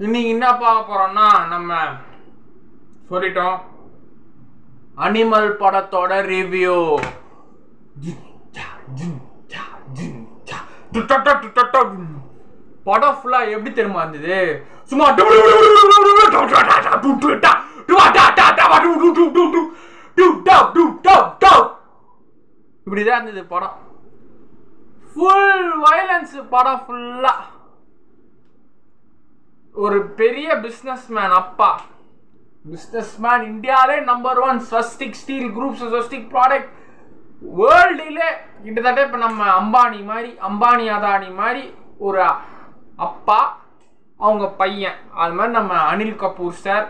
இன்னைக்கு என்ன பார்க்க போறோம்னா, நம்ம சொல்லிட்டோம் அனிமல் படத்தோட ரிவ்யூ. படம் ஃபுல்லா எப்படி தெரியுமா இருந்தது? சும்மா இப்படிதான் இருந்தது படம். ஃபுல் வயலன்ஸ் படம் ஃபுல்லா. ஒரு பெரிய பிசினஸ்மேன் அப்பா, பிசினஸ்மேன் இந்தியாவிலே number 1 Swastik steel group, Swastik product வேர்ல்டிலே கிட்டத்தட்ட இப்போ நம்ம அம்பானி மாதிரி, அம்பானி அதானி மாதிரி ஒரு அப்பா, அவங்க பையன். அது மாதிரி நம்ம Anil Kapoor sir,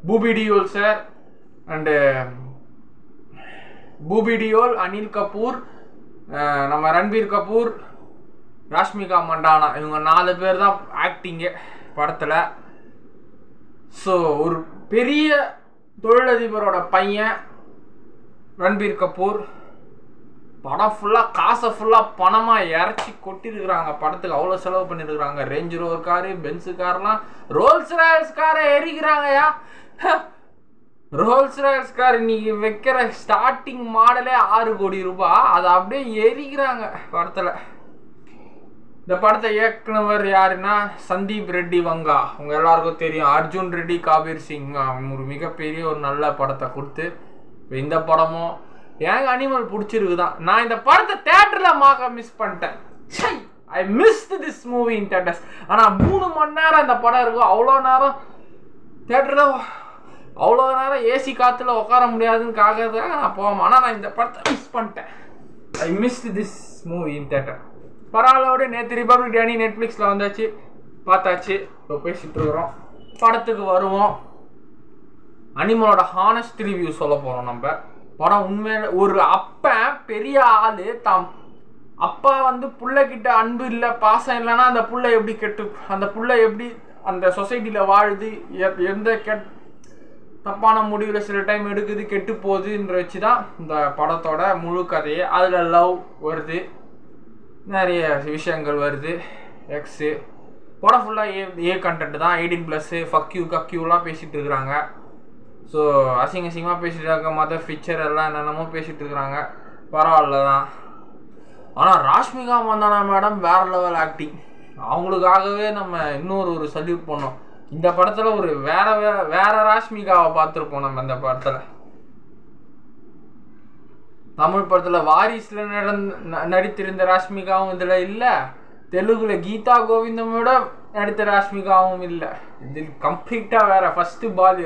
booby Deol sir and booby Deol, Anil Kapoor, நம்ம ரன்பீர் கபூர், ராஷ்மிகா மண்டானா, இவங்க 4 பேர் தான் ஆக்டிங்கு படத்தில். ஸோ ஒரு பெரிய தொழிலதிபரோட பையன் ரன்பீர் கபூர். படம் ஃபுல்லாக காசை ஃபுல்லாக பணமாக இறச்சி கொட்டிருக்கிறாங்க. படத்துக்கு அவ்வளோ செலவு பண்ணியிருக்கிறாங்க. ரேஞ்ச் ரோவர் காரு, பென்ஸு கார்லாம், ரோல்ஸ் ராயல்ஸ் காரை எரிக்கிறாங்கயா. ரோல்ஸ் ராயல்ஸ் கார் இன்னைக்கு வைக்கிற ஸ்டார்டிங் மாடலே 6 கோடி ரூபாய். அதை அப்படியே எரிக்கிறாங்க படத்தில். இந்த படத்தை இயக்குனவர் யாருன்னா சந்தீப் ரெட்டி வங்கா. உங்க எல்லாருக்கும் தெரியும். அர்ஜுன் ரெட்டி, காபீர் சிங் ஒரு மிகப்பெரிய ஒரு நல்ல படத்தை கொடுத்து இப்போ இந்த படமும் எனக்கு அனிமல் பிடிச்சிருக்குதான். நான் இந்த படத்தை தேட்டரில் மிஸ் பண்ணிட்டேன். I missed this movie in theatres. ஆனால் 3 மணி நேரம் இந்த படம் இருக்கும். அவ்வளோ நேரம் தேட்டரில், அவ்வளோ நேரம் ஏசி காற்றுல உட்கார முடியாதுன்னு நான் போவேன். ஆனால் நான் இந்த படத்தை மிஸ் பண்ணிட்டேன். I missed this movie in theatre. பரவாயில்ல, நேற்று ரிபப்ளிக் டே நெட்ஃப்ளிக்ஸில் வந்தாச்சு, பார்த்தாச்சு. இப்போ பேசிட்டு இருக்கிறோம். படத்துக்கு வருவோம். அனிமலோட ஹானஸ்ட் ரிவ்யூ சொல்ல போகிறோம் நம்ம. படம் உண்மையில ஒரு அப்பன் பெரிய ஆள் தான் அப்பா புள்ளைகிட்ட அன்பு இல்லை, பாசம் இல்லைன்னா அந்த புள்ளை எப்படி அந்த புள்ளை எப்படி அந்த சொசைட்டியில் வாழுது, எந்த தப்பான முடிவில் சில டைம் எடுக்குது, கெட்டு போகுதுன்ற வச்சு தான் இந்த படத்தோட முழு கதையே. அதில் லவ் வருது, நிறைய விஷயங்கள் வருது. எக்ஸு படம் ஃபுல்லாக ஏ கண்டென்ட் தான். 18+, ஃபக்யூ கக்யூலாம் பேசிகிட்டு இருக்கிறாங்க. ஸோ அசிங்கமாக பேசிகிட்டு இருக்காங்க. மதர் ஃபிச்சர் எல்லாம் என்னென்னமோ பேசிகிட்டு இருக்கிறாங்க. பரவாயில்ல தான். ஆனால் ராஷ்மிகா மந்தானா மேடம் வேறு லெவல் ஆக்டிங். அவங்களுக்காகவே நம்ம இன்னொரு சல்யூட் பண்ணோம். இந்த படத்தில் ஒரு வேற ராஷ்மிகாவை பார்த்துருப்போம் நம்ம இந்த படத்தில். தமிழ் படத்தில் வாரிசில் நடித்திருந்த ராஷ்மிகாவும் இதில் இல்லை. தெலுங்குல கீதா கோவிந்தமோட நடித்த ராஷ்மிகாவும் இல்லை. இதில் கம்ப்ளீட்டாக வேற.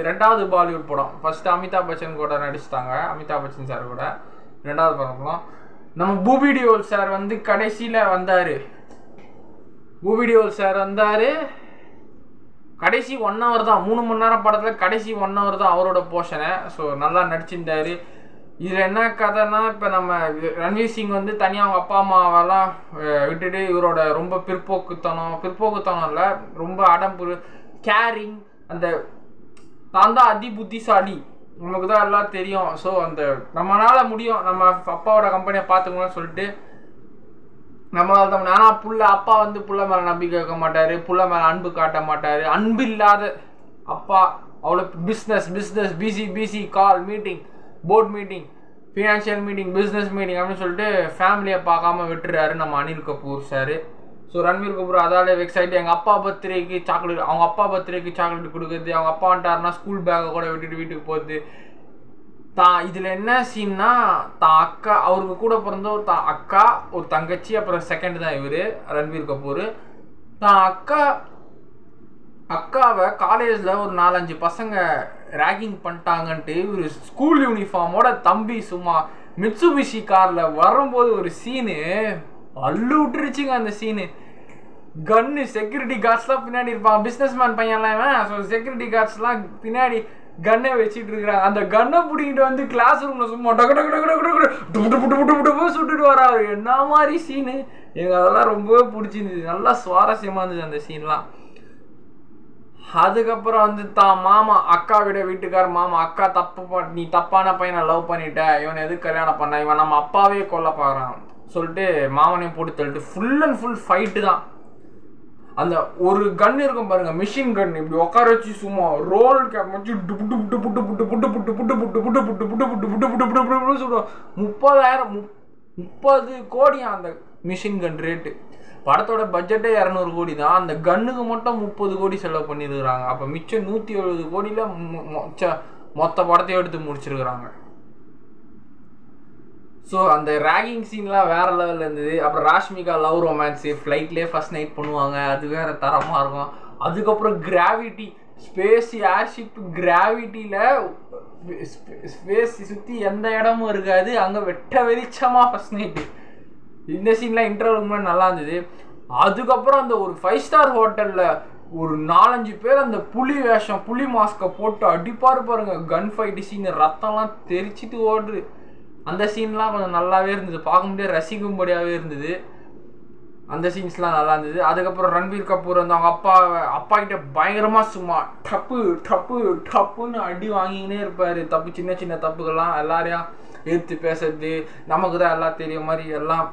ரெண்டாவது பாலிவுட் படம். ஃபர்ஸ்ட் அமிதாப் பச்சன் கூட நடிச்சிட்டாங்க, அமிதாப் பச்சன் சார் கூட. 2வது படம் நம்ம பூபி டியோல் சார் கடைசியில் வந்தார். பூபி டியோல் சார் வந்தார். கடைசி 1 hour தான், 3 மணி நேரம் படத்தில் கடைசி 1 hour தான் அவரோட போர்ஷனை. ஸோ நல்லா நடிச்சிருந்தாரு. இதில் என்ன கதைன்னா, இப்போ நம்ம ரன்வீர் சிங் தனியாக அவங்க அப்பா அம்மாவெல்லாம் விட்டுட்டு இவரோட ரொம்ப பிற்போக்குத்தனம் இல்லை, ரொம்ப அடம்பு, கேரிங், அந்த தான் தான் அதி புத்திசாலி, நமக்கு தான் எல்லாம் தெரியும். ஸோ அந்த நம்மளால் முடியும், நம்ம அப்பாவோட கம்பெனியை பார்த்துக்கணும்னு சொல்லிட்டு நம்மளால் தான். ஆனால் அப்பா புள்ள மேலே நம்பிக்கை வைக்க மாட்டார், புள்ள மேலே அன்பு காட்ட மாட்டார். அன்பு இல்லாத அப்பா. அவ்வளோ business busy call meeting, board meeting, financial meeting, business meeting அப்படின்னு சொல்லிட்டு ஃபேமிலியை பார்க்காம விட்டுறாரு நம்ம அனில் கபூர் சார். ஸோ ரன்வீர் கபூர் அதாலே வெக்ஸ் ஆகிட்டு அவங்க அப்பா பர்த்டேக்கு சாக்லேட் கொடுக்குறது, அவங்க அப்பா வந்துட்டாருன்னா ஸ்கூல் பேக்கை கூட விட்டுட்டு வீட்டுக்கு போகுது. இதில் என்ன சீன்னா, அக்கா, அவருக்கு கூட பிறந்த ஒரு அக்கா, ஒரு தங்கச்சி, அப்புறம் செகண்ட் தான் இவர் ரன்வீர் கபூர். அக்காவை காலேஜில் ஒரு 4-5 பசங்க ரேகிங் பண்ணிட்டாங்கன்ட்டு இவர் ஸ்கூல் யூனிஃபார்மோட தம்பி சும்மா மிட்சுபிஷி காரில் வரும்போது ஒரு சீனு அள்ளு விட்டுருச்சுங்க. அந்த சீனு கன்னு, செக்யூரிட்டி கார்ட்ஸ்லாம் பின்னாடி இருப்பாங்க, பிஸ்னஸ்மேன் பையன்லாம். ஸோ செக்யூரிட்டி கார்ட்ஸ்லாம் பின்னாடி கன்னை வச்சுட்டு இருக்கிறாங்க. அந்த கன்னை பிடிக்கிட்டு கிளாஸ் ரூமில் சும்மா சுட்டுட்டு வராரு. என்ன மாதிரி சீனு, எனக்கு அதெல்லாம் ரொம்பவே பிடிச்சிருந்துது. நல்லா சுவாரஸ்யமாக இருந்தது அந்த சீன்லாம். அதுக்கப்புறம் வந்து தான் மாமா அக்காவிட வீட்டுக்கார் மாமா அக்கா நீ தப்பான பையனை லவ் பண்ணிட்ட, இவனை எதுக்கு கல்யாணம் பண்ண, இவன் நம்ம அப்பாவே கொல்ல பார்க்குறான் சொல்லிட்டு மாமனையும் போட்டு தள்ளிட்டு ஃபுல் அண்ட் ஃபுல் ஃபைட்டு தான். அந்த ஒரு கன் இருக்கும் பாருங்க, மிஷின் கன், இப்படி உட்கார வச்சு சும்மா ரோல் கேப் வச்சு புட்டு புட்டு புட்டு புட்டு புட்டு புட்டு புட்டு புட்டு புட்டு புட்டு புட்டு புட்டு புட்டு புட்டு புட்டு புட்டு புட்டு சொல்லுவோம். 30 கோடியா அந்த மிஷின் கன் ரேட்டு. படத்தோட பட்ஜெட்டே 200 கோடி தான், அந்த கன்னுக்கு மட்டும் 30 கோடி செலவு பண்ணியிருக்கிறாங்க. அப்போ மிச்சம் 170 கோடியில் மொத்த படத்தையும் எடுத்து முடிச்சிருக்கிறாங்க. ஸோ அந்த ரேகிங் சீன்லாம் வேறு லெவலில் இருந்தது. அப்புறம் ராஷ்மிகா லவ் ரொமான்ஸு, ஃப்ளைட்லேயே ஃபஸ்ட் நைட் பண்ணுவாங்க, அது வேறு தரமாக இருக்கும். அதுக்கப்புறம் கிராவிட்டி, ஸ்பேஸ் ஏர்ஷிப், கிராவிட்டியில் ஸ்பேஸ் சுற்றி எந்த இடமும் இருக்காது, அங்கே வெட்ட வெளிச்சமாக ஃபஸ்ட் நைட்டு. இந்த சீன்லாம் இன்டர்வலுக்கு முன்னாடி நல்லா இருந்தது. அதுக்கப்புறம் அந்த ஒரு 5 ஸ்டார் ஹோட்டலில் ஒரு 4-5 பேர் அந்த புலி வேஷம், புலி மாஸ்கை போட்டு அடிப்பாரு பாருங்க, கன் ஃபைட்டு சீன், ரத்தம்லாம் தெரிச்சிட்டு ஓடுது. அந்த சீன்லாம் கொஞ்சம் நல்லாவே இருந்தது, பார்க்க முடியாது, ரசிக்கும்படியாகவே இருந்தது. அந்த சீன்ஸ்லாம் நல்லா இருந்தது. அதுக்கப்புறம் ரன்பீர் கபூர் வந்து அவங்க அப்பா கிட்ட பயங்கரமாக சும்மா டப்பு டப்பு டப்புன்னு அடி வாங்கினே இருப்பார். தப்பு சின்ன சின்ன தப்புகள்லாம் எல்லாரையும் எடுத்து பேசுறது, நமக்கு தான் எல்லாம் தெரிய மாதிரி எல்லாம்.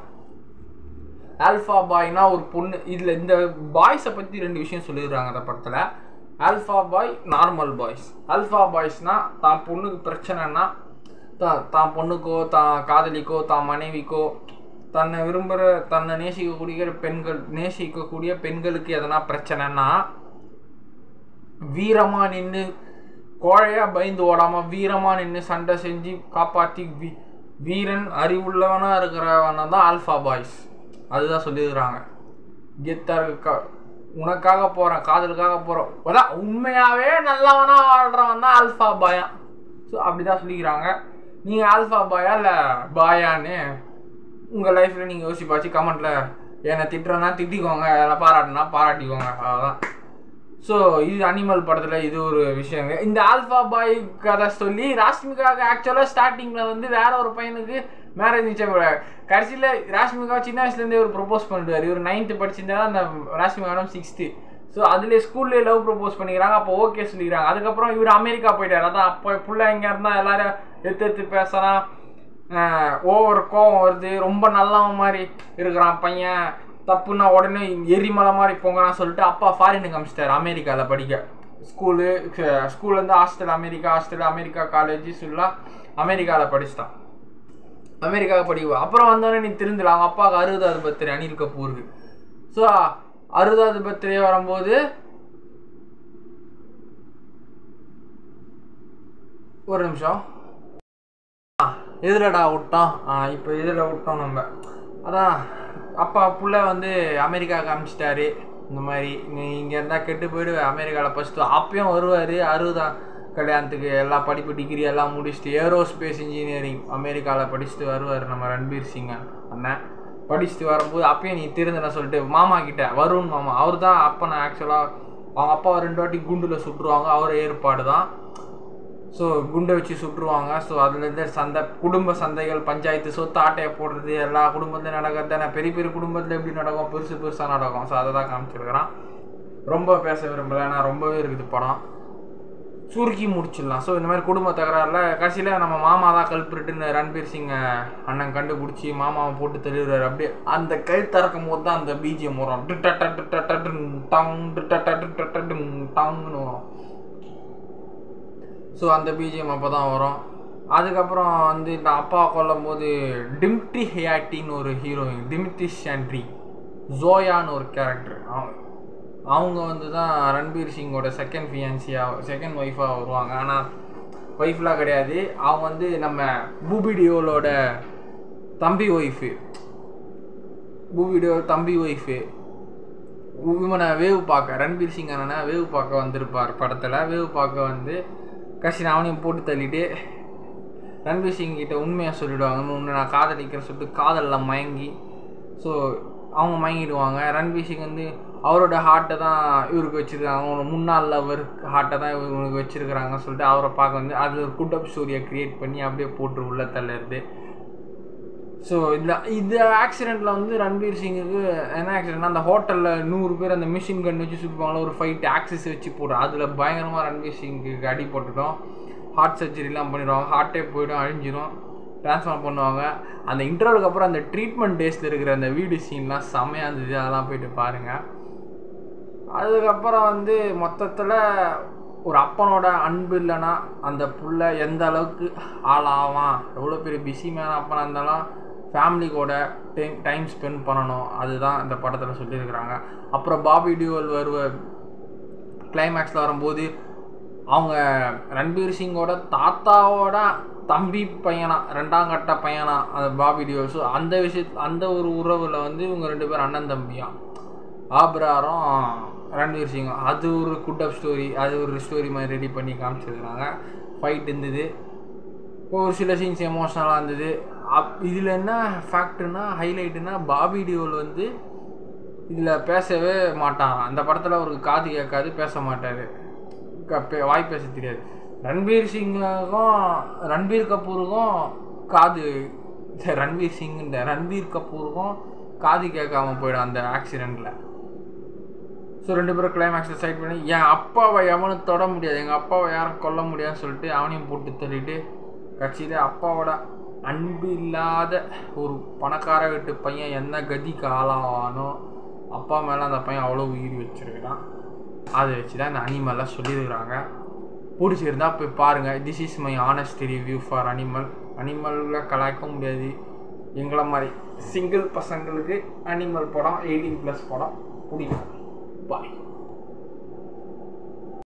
ஆல்ஃபா பாய்னா ஒரு பொண்ணு, இதில் இந்த பாய்ஸை பற்றி 2 விஷயம் சொல்லிடுறாங்க அந்த படத்தில். ஆல்ஃபா பாய், நார்மல் பாய்ஸ். ஆல்ஃபா பாய்ஸ்னால் தான் பொண்ணுக்கு பிரச்சனைனா, தான் பொண்ணுக்கோ தான் காதலிக்கோ தான் மனைவிக்கோ தன்னை விரும்புகிற தன்னை நேசிக்கக்கூடிய பெண்களுக்கு எதனா பிரச்சனைனா வீரமாக நின்று, கோழையாக பயந்து ஓடாமல் வீரமாக நின்று சண்டை செஞ்சு காப்பாற்றி வீரன் அறிவுள்ளவனாக இருக்கிறவன தான் ஆல்ஃபா பாய்ஸ். அதுதான் சொல்லிடுறாங்க. கெத்தாக உனக்காக போகிறேன், காதலுக்காக போகிறோம், அதான் உண்மையாகவே நல்லவனாக வாழ்கிறவன் தான் ஆல்ஃபா பாயா. ஸோ அப்படி தான் சொல்லிக்கிறாங்க. நீங்கள் ஆல்ஃபா பாயா இல்லை பாயான்னு உங்கள் லைஃப்பில் நீங்கள் யோசிப்பாச்சு கமெண்ட்டில் என்னை திட்டுறேன்னா திட்டிக்கோங்க, எல்லாம் பாராட்டினா பாராட்டிக்கோங்க, அவ்வளோதான். ஸோ இது அனிமல் படத்தில் இது ஒரு விஷயங்க. இந்த ஆல்ஃபா பாய் கதை சொல்லி ராஷ்மிகாவுக்கு ஆக்சுவலாக ஸ்டார்டிங்கில் வந்து வேற ஒரு பையனுக்கு மேரேஜ் நிச்சயம். கடைசியில் ராஷ்மிகா சின்ன வயசுலேருந்தே ஒரு ப்ரொப்போஸ் பண்ணிடுவார். இவர் 9th படிச்சிருந்தா அந்த ராஷ்மிகாவும் 6th. ஸோ அதுலேயே ஸ்கூல்லேயே லவ் ப்ரொப்போஸ் பண்ணிக்கிறாங்க. அப்போ ஓகே சொல்லிக்கிறாங்க. அதுக்கப்புறம் இவர் அமெரிக்கா போயிட்டார். அதான் அப்போ பிள்ளை இங்கே இருந்தால் எல்லோரும் எடுத்து பேசுகிறான், ஓவர் கோவம் வருது, ரொம்ப நல்லவன் மாதிரி இருக்கிறான் பையன், தப்புன்னா உடனே எரிமலை மாதிரி போங்கன்னு சொல்லிட்டு அப்பா ஃபாரினுக்கு அமிச்சிட்டார் அமெரிக்காவில் படிக்க. ஸ்கூல்லேருந்து ஹாஸ்டல் அமெரிக்கா காலேஜ் ஃபுல்லாக அமெரிக்காவில் படிச்சுட்டான். அமெரிக்காவுக்கு படிக்குவோம். அப்புறம் வந்தோடனே நீ திருந்தல, அவங்க அப்பாவுக்கு 60வது பர்த்டே அனில் கபூருக்கு. ஸோ 60வது பர்த்டே வரும்போது ஒரு நிமிஷம் எதிலடா விட்டோம், இப்போ இதில் விட்டோம் நம்ம. அதான் அப்பா புள்ள வந்து அமெரிக்காவுக்கு அனுப்பிச்சிட்டாரு. இந்த மாதிரி நீ இங்கே இருந்தால் கெட்டு போய்டுவேன், அமெரிக்காவில் ஃபஸ்ட்டு அப்பயும் வருவார். 60ஆம் கல்யாணத்துக்கு எல்லா படிப்பு டிகிரி எல்லாம் முடிச்சுட்டு ஏரோஸ்பேஸ் இன்ஜினியரிங் அமெரிக்காவில் படிச்சுட்டு வருவார் நம்ம ரன்பீர் சிங் அண்ணன். படிச்சுட்டு வரும்போது அப்பயும் நீ திருந்தன சொல்லிட்டு மாமா கிட்ட, வருண் மாமா, அவர் தான் அப்போ நான் ஆக்சுவலாக அவங்க அப்பாவை 2 வாட்டி குண்டில் சுட்டுருவாங்க, அவர் ஏற்பாடு தான். ஸோ குண்டை வச்சு சுட்டுருவாங்க. ஸோ அதுலேருந்து குடும்ப சந்தைகள், பஞ்சாயத்து, சொத்து ஆட்டையை போடுறது எல்லா குடும்பத்துலையும் நடக்கிறது தானே. பெரிய பெரிய குடும்பத்தில் எப்படி நடக்கும், பெருசாக நடக்கும். ஸோ அதை தான் காமிச்சிருக்கிறான். ரொம்ப பேச விரும்பலை, ஆனால் ரொம்பவே இருக்குது படம், சுருக்கி முடிச்சிடலாம். ஸோ இந்த மாதிரி குடும்ப தகராறில் கடைசியில் நம்ம மாமா தான் கல்பிரிட்டுன்னு ரன்பீர் சிங் அண்ணன் கண்டுபிடிச்சி மாமாவை போட்டு தெளிவுறாரு. அப்படியே அந்த கை திறக்கும் போது தான் அந்த பிஜிஎம் வரும், டங்குன்னு வரும். ஸோ அந்த பிஜிஎம் அப்போ தான் வரும். அதுக்கப்புறம் வந்து இந்த அப்பா கொல்லும் போது டிமிட்ரி ஹியாட்டின்னு ஒரு ஹீரோயின், டிமிட்ரி ஷாண்ட்ரி, ஜோயான்னு ஒரு கேரக்டர், அவங்க வந்து தான் ரன்பீர் சிங்கோட செகண்ட் ஒய்ஃபாக வருவாங்க. ஆனால் ஒய்ஃப்லாம் கிடையாது, அவங்க வந்து நம்ம பூபி டியோலோட தம்பி ஒய்ஃபு. இவனை வேவ் பார்க்க, ரன்பீர் சிங் அண்ணனை வேவ் பார்க்க வந்திருப்பார் படத்தில். வேவ் பார்க்க வந்து கடைசி அவனையும் போட்டு தள்ளிட்டு ரன்பீர் சிங் கிட்ட உண்மையாக சொல்லிவிடுவாங்க, உன்னை நான் காதலிக்கிறேன்னு சொல்லிட்டு காதலில் மயங்கி. ஸோ அவங்க மயங்கிடுவாங்க. ரன்பீர் சிங் வந்து அவரோட ஹார்ட்டை தான் இவருக்கு வச்சுருக்காங்க, அவங்களோட முன்னாள் லவர் ஹார்ட்டை தான் இவங்களுக்கு வச்சுருக்கிறாங்கன்னு சொல்லிட்டு அவரை பார்க்க வந்து அது ஒரு குட்டப் ஸ்டோரியை க்ரியேட் பண்ணி அப்படியே போட்டு உள்ள தள்ளுறது. ஸோ இந்த ஆக்சிடெண்ட்டில் வந்து ரன்வீர் சிங்குக்கு என்ன ஆக்சிடென்ட்னா, அந்த ஹோட்டலில் 100 பேர் அந்த மிஷின் கன் வச்சு சுற்றுவாங்களா, ஒரு ஃபைட் ஆக்சிஸ் வச்சு போடுறோம். அதில் பயங்கரமாக ரன்வீர் சிங்குக்கு அடி போட்டுட்டோம். ஹார்ட் சர்ஜரிலாம் பண்ணிடுவாங்க, ஹார்ட்டே போய்டும், அழிஞ்சிடும், ட்ரான்ஸ்ஃபார்ம் பண்ணுவாங்க. அந்த இன்டர்வலுக்கு அப்புறம் அந்த ட்ரீட்மெண்ட் டேஸில் இருக்கிற அந்த வீடியோ சீன்லாம் செம்மையாக இருந்தது, அதெல்லாம் போய்ட்டு பாருங்கள். அதுக்கப்புறம் வந்து மொத்தத்தில் ஒரு அப்பனோட அன்பு இல்லைன்னா அந்த புள்ள எந்த அளவுக்கு ஆளாவான், எவ்வளோ பெரிய பிஸிமான அப்பனாக இருந்தாலும் ஃபேமிலிக்கோட டைம் ஸ்பெண்ட் பண்ணணும், அதுதான் இந்த படத்தில் சொல்லியிருக்கிறாங்க. அப்புறம் பாபி டியோல் கிளைமேக்ஸில் வரும்போது அவங்க ரன்வீர் சிங்கோட தாத்தாவோட தம்பி பையனா, 2ஆம் கட்ட பையனா அந்த பாபி டியோல். ஸோ அந்த ஒரு உறவில் வந்து இவங்க 2 பேரும் அண்ணன் தம்பியா, ஆப்ராரும் ரன்வீர் சிங்கும். அது ஒரு குட்டப் ஸ்டோரி, அது ஒரு ஸ்டோரி மாதிரி ரெடி பண்ணி காமிச்சிருக்கிறாங்க. ஃபைட் இருந்தது, ஒரு சில சீன்ஸ் எமோஷ்னலாக இருந்தது. இதில் என்ன ஃபேக்ட்னா, ஹைலைட்டுனா, பாபி டியோல் வந்து இதில் பேசவே மாட்டான். அந்த படத்தில் ஒரு காது கேட்காது, பேச மாட்டார், வாய் பேச தெரியாது. ரன்வீர் சிங்குக்கும் ரன்வீர் கபூருக்கும் ரன்வீர் கபூருக்கும் காது கேட்காம போயிடும் அந்த ஆக்சிடெண்ட்டில். ஸோ 2 பேரும் கிளைமேக்ஸில் சைட் பண்ணி, என் அப்பாவை எவனும் தொட முடியாது, எங்கள் அப்பாவை யாரும் கொல்ல முடியாதுன்னு சொல்லிட்டு அவனையும் போட்டு தள்ளிட்டு கட்சியில் அப்பாவோட அன்பு இல்லாத ஒரு பணக்கார வீட்டு பையன் என்ன கதிக்கு ஆளாவானோ, அப்பா மேலே அந்த பையன் அவ்வளோ உயிர் வச்சுருக்கிறான். அதை வச்சு தான் இந்த அனிமல்லாம் சொல்லியிருக்கிறாங்க. பிடிச்சிருந்தா போய் பாருங்கள். This is my honest review for அனிமலில் கலாய்க்க முடியாது. எங்களை மாதிரி சிங்கிள் பசங்களுக்கு அனிமல் படம் 18+ படம் பிடிக்கும். Bye.